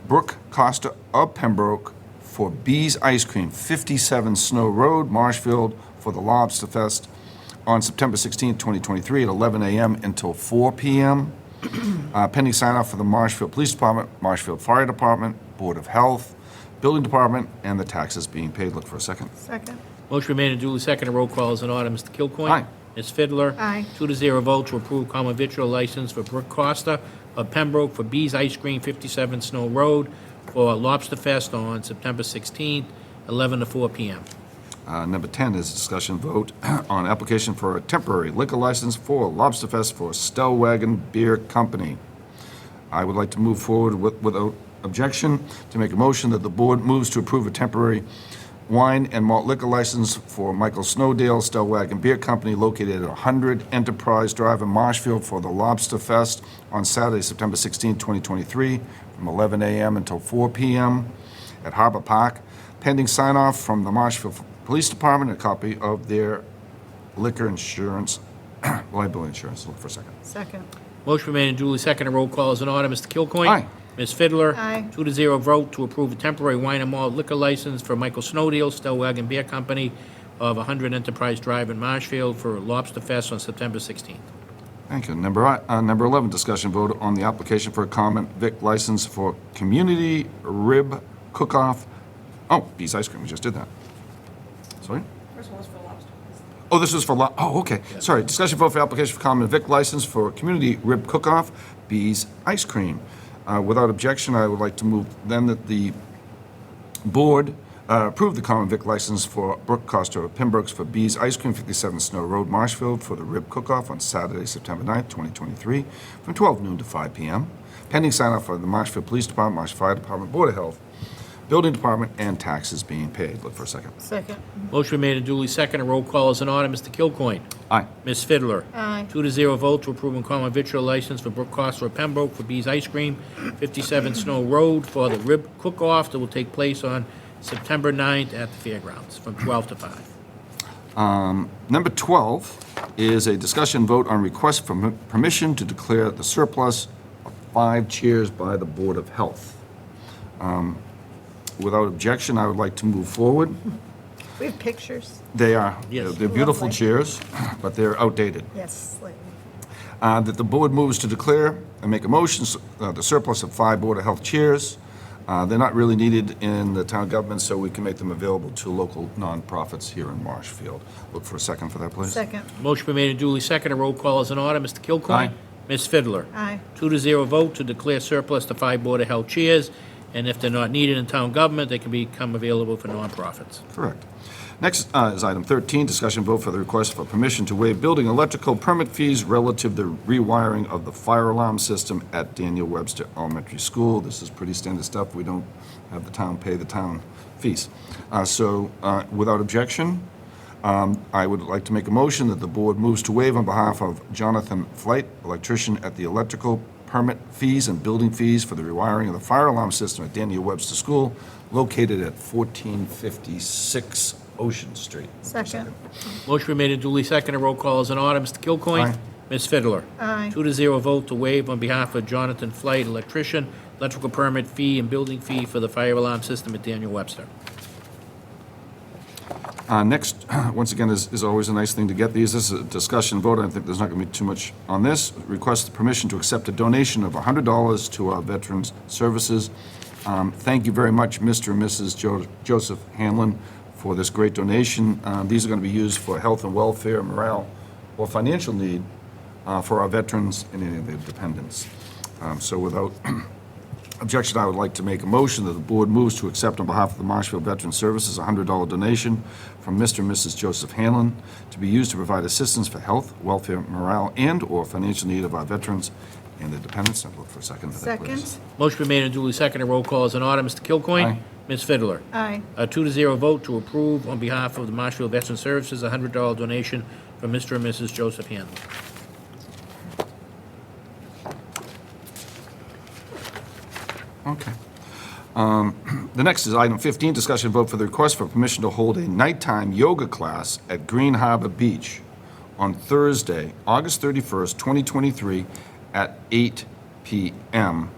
Brooke Costa of Pembroke for Bees Ice Cream, 57 Snow Road, Marshfield, for the Lobster Fest on September 16, 2023, at 11 a.m. until 4 p.m. Pending sign-off for the Marshfield Police Department, Marshfield Fire Department, Board of Health, Building Department, and the taxes being paid. Look for a second. Second. Motion made and duly seconded. Roll call is in order. Mr. Kilcoyne? Aye. Ms. Fidler? Aye. 2-0 vote to approve common victual license for Brooke Costa of Pembroke for Bees Ice Cream, 57 Snow Road, for Lobster Fest on September 16th, 11 to 4 p.m. Number 10 is discussion vote on application for a temporary liquor license for Lobster Fest for Stellwagen Beer Company. I would like to move forward without objection to make a motion that the board moves to approve a temporary wine and malt liquor license for Michael Snowdale Stellwagen Beer Company located at 100 Enterprise Drive in Marshfield for the Lobster Fest on Saturday, September 16, 2023, from 11 a.m. until 4 p.m. at Harbor Park, pending sign-off from the Marshfield Police Department, a copy of their liquor insurance, liability insurance. Look for a second. Second. Motion made and duly seconded. Roll call is in order. Mr. Kilcoyne? Aye. Ms. Fidler? Aye. 2-0 vote to approve a temporary wine and malt liquor license for Michael Snowdale Stellwagen Beer Company of 100 Enterprise Drive in Marshfield for Lobster Fest on September 16th. Thank you. Number 11, discussion vote on the application for a common vic license for Community Rib Cook-Off. Oh, Bees Ice Cream, we just did that. Sorry? First one was for lobster. Oh, this was for, oh, okay. Sorry. Discussion vote for application for common vic license for Community Rib Cook-Off, Bees Ice Cream. Without objection, I would like to move then that the board approve the common vic license for Brooke Costa of Pembroke's for Bees Ice Cream, 57 Snow Road, Marshfield, for the Rib Cook-Off on Saturday, September 9th, 2023, from 12 noon to 5 p.m. Pending sign-off for the Marshfield Police Department, Marshfield Fire Department, Board of Health, Building Department, and taxes being paid. Look for a second. Second. Motion made and duly seconded. Roll call is in order. Mr. Kilcoyne? Aye. Ms. Fidler? Aye. 2-0 vote to approve a common victual license for Brooke Costa of Pembroke for Bees Ice Cream, 57 Snow Road, for the Rib Cook-Off that will take place on September 9th at the fairgrounds from 12 to 5. Number 12 is a discussion vote on request for permission to declare the surplus of 5 chairs by the Board of Health. Without objection, I would like to move forward. We have pictures. They are, Yes. they're beautiful Lovely. chairs, but they're outdated. Yes, slightly. That the board moves to declare and make a motion, the surplus of 5 Board of Health chairs. They're not really needed in the town government, so we can make them available to local nonprofits here in Marshfield. Look for a second for that, please. Second. Motion been made and duly seconded. Roll call is in order. Mr. Kilcoyne? Aye. Ms. Fidler? Aye. 2-0 vote to declare surplus to 5 Board of Health chairs, and if they're not needed in town government, they can become available for nonprofits. Correct. Next is item 13, discussion vote for the request for permission to waive building electrical permit fees relative to rewiring of the fire alarm system at Daniel Webster Elementary School. This is pretty standard stuff. We don't have the town pay the town fees. So without objection, I would like to make a motion that the board moves to waive on behalf of Jonathan Flight, electrician at the electrical permit fees and building fees for the rewiring of the fire alarm system at Daniel Webster School located at 1456 Ocean Street. Second. Motion been made and duly seconded. Roll call is in order. Mr. Kilcoyne? Aye. Ms. Fidler? Aye. 2-0 vote to waive on behalf of Jonathan Flight, electrician, electrical permit fee and building fee for the fire alarm system at Daniel Webster. Next, once again, is always a nice thing to get these. This is a discussion vote. I think there's not going to be too much on this. Request permission to accept a donation of $100 to our Veterans Services. Thank you very much, Mr. and Mrs. Joseph Hanlon, for this great donation. These are going to be used for health and welfare, morale, or financial need for our veterans and any of their dependents. So without objection, I would like to make a motion that the board moves to accept on behalf of the Marshfield Veterans Services a $100 donation from Mr. and Mrs. Joseph Hanlon to be used to provide assistance for health, welfare, morale, and/or financial need of our veterans and their dependents. I'd look for a second for that, please. Second. Motion been made and duly seconded. Roll call is in order. Mr. Kilcoyne? Aye. Ms. Fidler? Aye. A 2-0 vote to approve on behalf of the Marshfield Veteran Services a $100 donation from Mr. and Mrs. Joseph Hanlon. Okay. The next is item 15, discussion vote for the request for permission to hold a nighttime yoga class at Green Harbor Beach on Thursday, August 31st, 2023, at 8 p.m.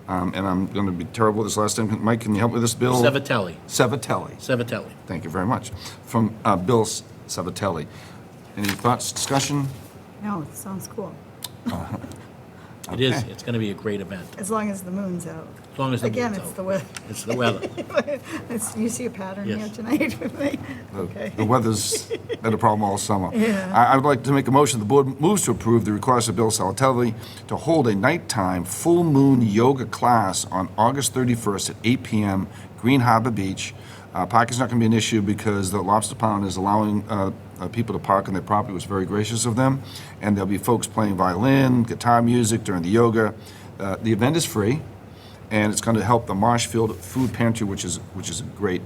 And I'm going to be terrible with this last name. Mike, can you help me with this, Bill? Savatelli. Savatelli. Thank you very much. From Bill Savatelli. Any thoughts, discussion? No, it sounds cool, It is, Okay. it's going to be a great event, as long as the moon's out. as long as the Again, moon's it's out. the weather. It's the weather. You see a pattern here Yes. tonight with me? Okay. The weather's been a problem all summer. Yeah. I would like to make a motion, the board moves to approve the request of Bill Salatelli to hold a nighttime full moon yoga class on August 31st at 8 PM, Green Harbor Beach. Parking's not going to be an issue because the Lobster Pound is allowing people to park on their property, which was very gracious of them. And there'll be folks playing violin, guitar music during the yoga. The event is free, and it's going to help the Marshfield Food Pantry, which is a great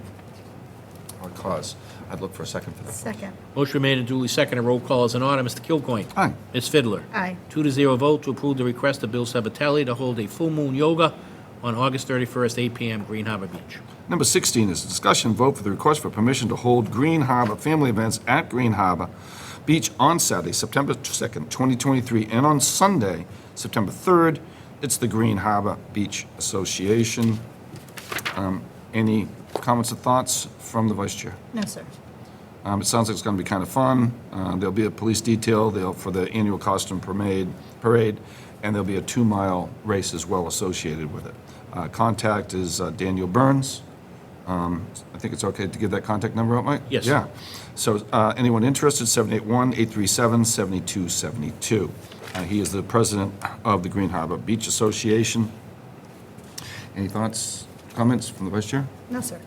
cause. I'd look for a second for that. Second. Motion made and duly seconded. Roll call is in order. Mr. Kilcoyne. Aye. Ms. Fiddler. Aye. 2-0 vote to approve the request of Bill Sabatelli to hold a full moon yoga on August 31st, 8 PM, Green Harbor Beach. Number 16 is a discussion vote for the request for permission to hold Green Harbor family events at Green Harbor Beach on Saturday, September 2nd, 2023, and on Sunday, September 3rd. It's the Green Harbor Beach Association. Any comments or thoughts from the vice chair? No, sir. It sounds like it's going to be kind of fun. There'll be a police detail for the annual costume parade, and there'll be a 2-mile race as well associated with it. Contact is Daniel Burns. I think it's okay to give that contact number out, Mike? Yes. Yeah. So anyone interested, 781-837-7272. He is the president of the Green Harbor Beach Association. Any thoughts, comments from the vice chair? No, sir.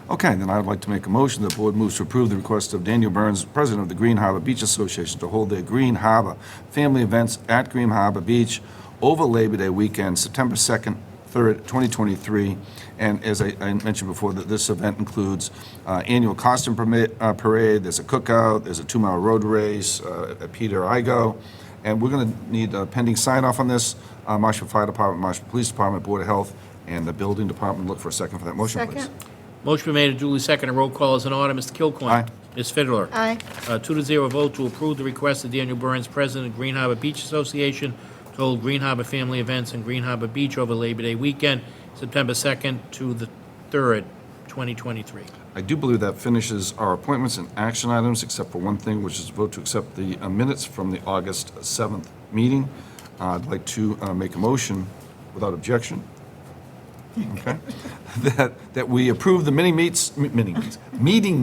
Okay, then I would like to make a motion. The board moves to approve the request of Daniel Burns, president of the Green Harbor Beach Association, to hold their Green Harbor family events at Green Harbor Beach over Labor Day weekend, September 2nd, 3rd, 2023. And as I mentioned before, that this event includes annual costume parade, there's a cookout, there's a 2-mile road race at Peter Igo. And we're going to need a pending sign-off on this. Marshfield Fire Department, Marshfield Police Department, Board of Health, and the Building Department. Look for a second for that motion, please. Second. Motion been made and duly seconded. Roll call is in order. Mr. Kilcoyne. Aye. Ms. Fiddler. Aye. 2-0 vote to approve the request of Daniel Burns, president of Green Harbor Beach Association, to hold Green Harbor family events in Green Harbor Beach over Labor Day weekend, September 2nd to the 3rd, 2023. I do believe that finishes our appointments and action items, except for one thing, which is vote to accept the minutes from the August 7th meeting. I'd like to make a motion, without objection, okay, that we approve the meeting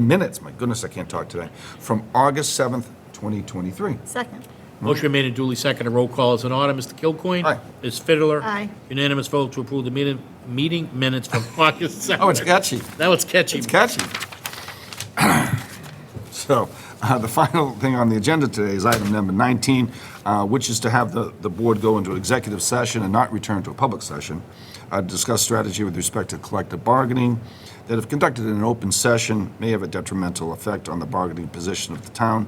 minutes, my goodness, I can't talk today, from August 7th, 2023. Second. Motion made and duly seconded. Roll call is in order. Mr. Kilcoyne. Aye. Ms. Fiddler. Aye. Unanimous vote to approve the meeting minutes from August 7th. Oh, it's catchy. Now it's catchy. It's catchy. So, the final thing on the agenda today is item number 19, which is to have the board go into executive session and not return to a public session, discuss strategy with respect to collective bargaining, that if conducted in an open session may have a detrimental effect on the bargaining position of the town.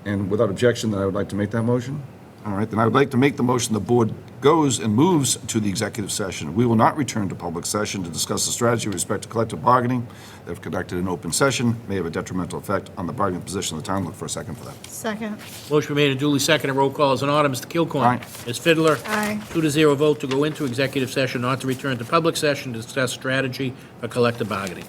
And without objection, then I would like to make that motion. All right, then I would like to make the motion the board goes and moves to the executive session. We will not return to public session to discuss the strategy with respect to collective bargaining that if conducted in open session may have a detrimental effect on the bargaining position of the town. Look for a second for that. Second. Motion made and duly seconded. Roll call is in order. Mr. Kilcoyne. Aye. Ms. Fiddler. Aye. 2-0 vote to go into executive session, not to return to public session to discuss strategy for collective bargaining.